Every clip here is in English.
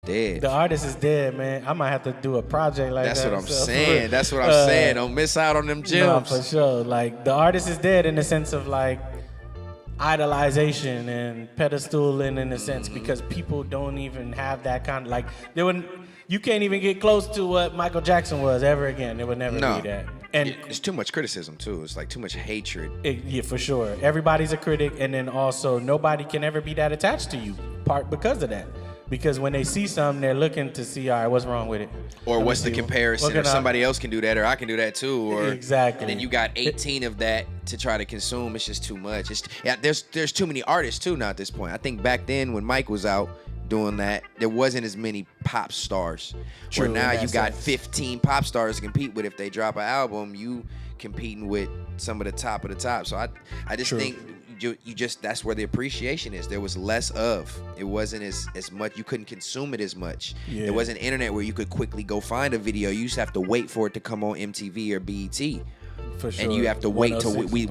dead. The artist is dead, man. I might have to do a project like That's that. what I'm saying. That's what I'm saying. Don't miss out on them gems. No, for sure. Like the artist is dead in the sense of like idolization and pedestaling in a sense because people don't even have that kind of like they wouldn't. You can't even get close to what Michael Jackson was ever again. There would never be that. And it's too much criticism too. It's like too much hatred. Yeah, for sure. Everybody's a critic, and then also nobody can ever be that attached to you. Part because of that. Because when they see something, they're looking to see, all right, what's wrong with it? Or what's the comparison? Or somebody else can do that, or I can do that too. Or exactly. And then you got 18 of that to try to consume. It's just too much. There's too many artists too now at this point. I think back then when Mike was out doing that, there wasn't as many pop stars. True, where now you got 15 pop stars to compete with. If they drop an album, you competing with some of the top of the top. So I just think you just that's where the appreciation is. There was less of. It wasn't as much. You couldn't consume it as much. Yeah. There wasn't internet where you could quickly go find a video. You used to have to wait for it to come on MTV or BET. For sure. And you have to wait till we.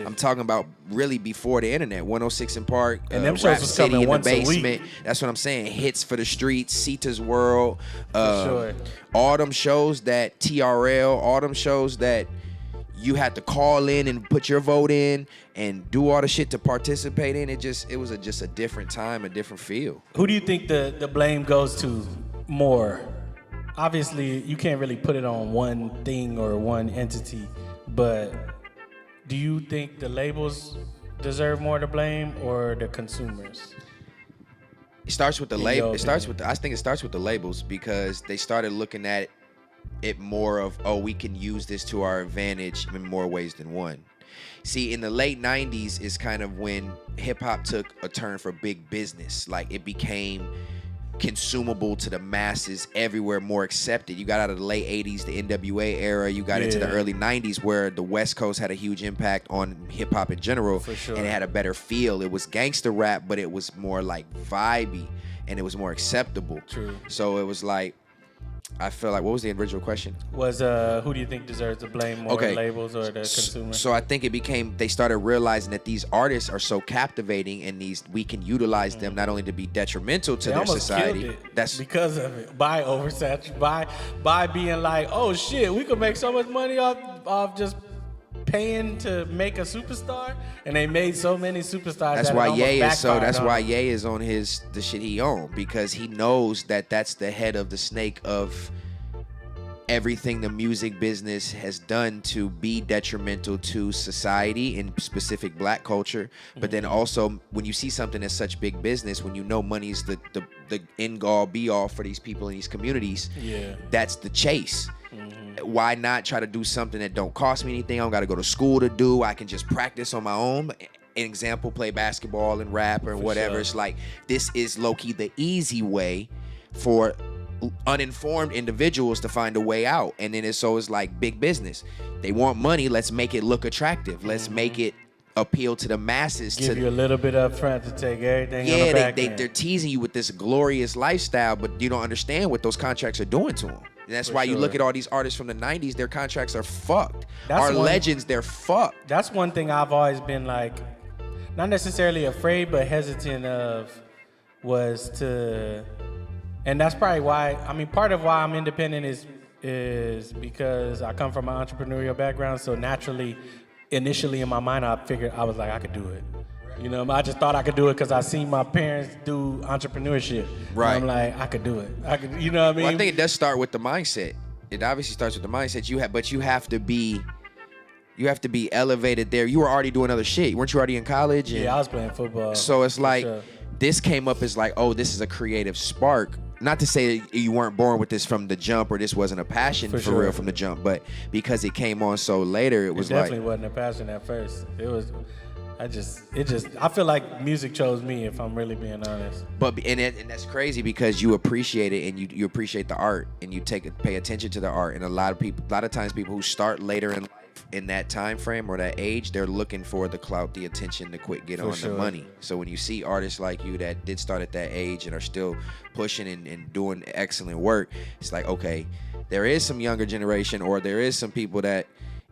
I'm talking about really before the internet. 106 in Park, and them shows Rap was City coming in the once a basement. week. That's what I'm saying. Hits for the streets, Sita's World, sure. all them shows that TRL, all them shows that you had to call in and put your vote in and do all the shit to participate in. It was just a different time, a different feel. Who do you think the blame goes to more? Obviously, you can't really put it on one thing or one entity, but do you think the labels deserve more to blame or the consumers? It starts with the label. I think it starts with the labels because they started looking at it more of, we can use this to our advantage in more ways than one. See, in the late 90s is kind of when hip hop took a turn for big business. Like it became consumable to the masses everywhere, more accepted. You got out of the late 80s, the NWA era. You got into the early 90s where the West Coast had a huge impact on hip hop in general. For sure. And it had a better feel. It was gangster rap, but it was more like vibey and it was more acceptable. True. So it was like, I feel like, what was the original question? Was who do you think deserves the blame more, the labels or the consumer? So I think they started realizing that these artists are so captivating and we can utilize them not only to be detrimental to their society. That's because of it. By oversaturation, by being like, oh shit, we could make so much money off just paying to make a superstar, and they made so many superstars. That's why Ye is so. That's why Ye is on the shit he on, because he knows that that's the head of the snake of everything the music business has done to be detrimental to society, in specific black culture. But then also when you see something that's such big business, when you know money's the end all be all for these people in these communities, that's the chase. Why not try to do something that don't cost me anything? I don't got to go to school to do. I can just practice on my own. An example, play basketball and rap or whatever. Sure. It's like, this is low-key the easy way for uninformed individuals to find a way out. And then it's like big business. They want money. Let's make it look attractive. Let's make it appeal to the masses. Give you a little bit up front to take everything on the back end. They're teasing you with this glorious lifestyle, but you don't understand what those contracts are doing to them. And that's why you look at all these artists from the 90s, their contracts are fucked. Legends, they're fucked. That's one thing I've always been like, not necessarily afraid, but hesitant of, was to, and that's probably why, part of why I'm independent is because I come from an entrepreneurial background, so naturally, initially in my mind, I figured I was like, I could do it. You know, I just thought I could do it because I seen my parents do entrepreneurship. Right. And I'm like, I could do it. You know what I mean? Well, I think it does start with the mindset. It obviously starts with the mindset. But you have to be elevated there. You were already doing other shit. Weren't you already in college? Yeah, I was playing football. So it's like, this came up as like, oh, this is a creative spark. Not to say you weren't born with this from the jump or this wasn't a passion for real from the jump, but because it came on so later, it was like. It definitely wasn't a passion at first. It was. I feel like music chose me, if I'm really being honest. And that's crazy because you appreciate it, and you appreciate the art, and you pay attention to the art. And a lot of times people who start later in life in that time frame or that age, they're looking for the clout, the attention, to get on the money. So when you see artists like you that did start at that age and are still pushing and doing excellent work, it's like, okay, there is some younger generation, or there is some people that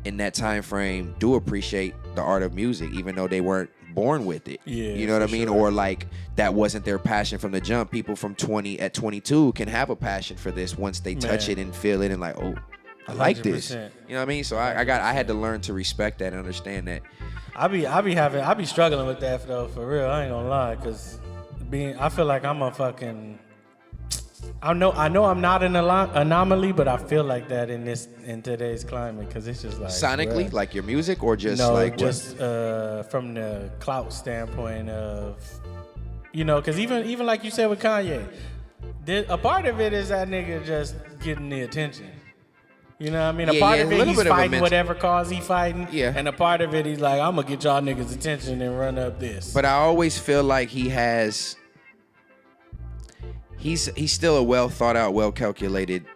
in that time frame do appreciate the art of music, even though they weren't born with it. Yeah, you know what I for mean? sure. Or like that wasn't their passion from the jump. People from 22 can have a passion for this once they touch Man. it and feel it and like, oh, I like this. 100%. You know what I mean? So I had to learn to respect that and understand that. I be struggling with that though, for real. I ain't gonna lie, cause I feel like I'm a fucking. I know I'm not an anomaly, but I feel like that in today's climate, cause it's just like Sonically, bruh. like your music, or just No, like just from the clout standpoint of, cause even like you said with Kanye, a part of it is that nigga just getting the attention. You know what I mean? A part of it, he's fighting whatever cause he fighting. Yeah. And a part of it, he's like, I'm going to get y'all niggas' attention and run up this. But I always feel like he's still a well thought out, well calculated,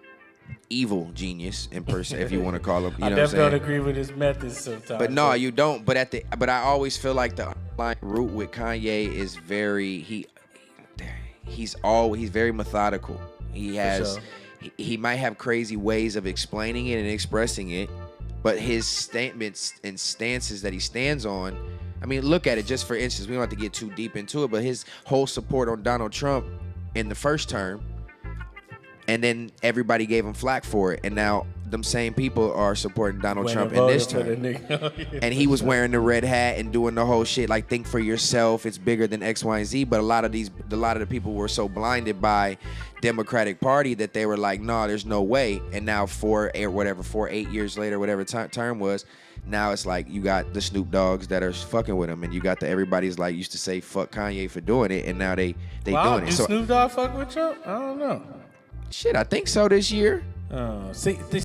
evil genius in person, if you want to call him. You know I what I'm definitely don't saying? agree with his methods sometimes. But no, you don't. But I always feel like the underlying root with Kanye is he's very methodical. He has. sure. He might have crazy ways of explaining it and expressing it, but his statements and stances that he stands on, I mean, look at it just for instance. We don't have to get too deep into it, but his whole support on Donald Trump in the first term, and then everybody gave him flack for it, and now them same people are supporting Donald Trump in this term. And he was wearing the red hat and doing the whole shit like, think for yourself, it's bigger than X, Y, and Z. But a lot of the people were so blinded by Democratic Party that they were like, no, there's no way. And now 8 years later, whatever term was, now it's like you got the Snoop Dogs that are fucking with him, and you got everybody's like used to say fuck Kanye for doing it, and now they doing it. Do So Snoop Dogg fuck with Trump? I don't know. shit, I think so this year. See,